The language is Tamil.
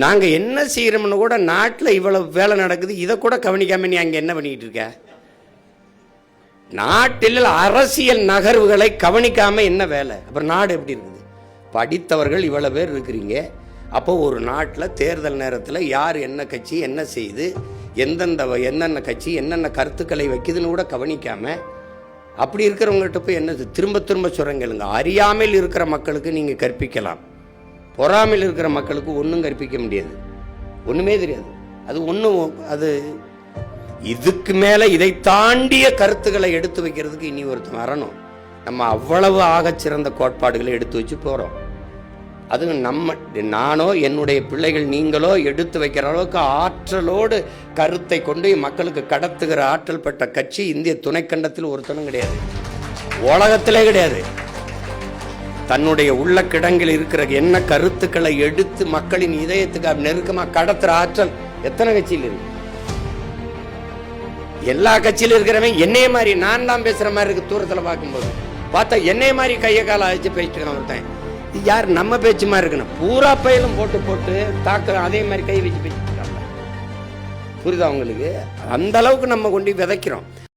நாங்கள் என்ன செய்கிறோம்னு கூட நாட்டில் இவ்வளவு வேலை நடக்குது, இதை கூட கவனிக்காம நீ அங்கே என்ன பண்ணிக்கிட்டு இருக்க? நாட்டில் அரசியல் நகர்வுகளை கவனிக்காம என்ன வேலை? அப்புறம் நாடு எப்படி இருக்குது? படித்தவர்கள் இவ்வளவு பேர் இருக்கிறீங்க. அப்போ ஒரு நாட்டில் தேர்தல் நேரத்தில் யார் என்ன கட்சி என்ன செய்து என்னென்ன கட்சி என்னென்ன கருத்துக்களை வைக்குதுன்னு கூட கவனிக்காம அப்படி இருக்கிறவங்ககிட்ட போய் என்ன திரும்ப திரும்ப சொல்கிறீங்க? அறியாமல் இருக்கிற மக்களுக்கு நீங்கள் கற்பிக்கலாம், பொறாமல் இருக்கிற மக்களுக்கு ஒன்றும் கற்பிக்க முடியாது, ஒன்றுமே தெரியாது. அது ஒன்றும் அது இதுக்கு மேலே இதை தாண்டிய கருத்துக்களை எடுத்து வைக்கிறதுக்கு இனி ஒருத்தன் வரணும். நம்ம அவ்வளவு ஆகச்சிறந்த கோட்பாடுகளை எடுத்து வச்சு போகிறோம். அது நானோ என்னுடைய பிள்ளைகள் நீங்களோ எடுத்து வைக்கிற அளவுக்கு ஆற்றலோடு கருத்தை கொண்டு மக்களுக்கு கடத்துகிற ஆற்றல் பெற்ற கட்சி இந்திய துணைக்கண்டத்தில் ஒருத்தனும் கிடையாது, உலகத்திலே கிடையாது. தன்னுடைய உள்ள கிடங்கில் இருக்கிற என்ன கருத்துக்களை எடுத்து மக்களின் இதயத்துக்கு நெருக்கமாக கடத்துற ஆற்றல் எத்தனை கட்சியில் இருக்கு? எல்லா கட்சியிலும் இருக்கிறவன் என்னைய மாதிரி நான் தான் பேசுற மாதிரி இருக்கு. தூரத்தில் பார்க்கும்போது பார்த்தா என்னைய மாதிரி கையை கால அழைச்சு பேசிட்டு ஒருத்தன் யார் நம்ம பேச்சு மாதிரி இருக்கணும். பூரா பயிலும் போட்டு போட்டு தாக்க அதே மாதிரி கை வச்சு பேசிட்டு இருக்காங்க. புரியுதா உங்களுக்கு? அந்த அளவுக்கு நம்ம கொண்டு விதைக்கிறோம்.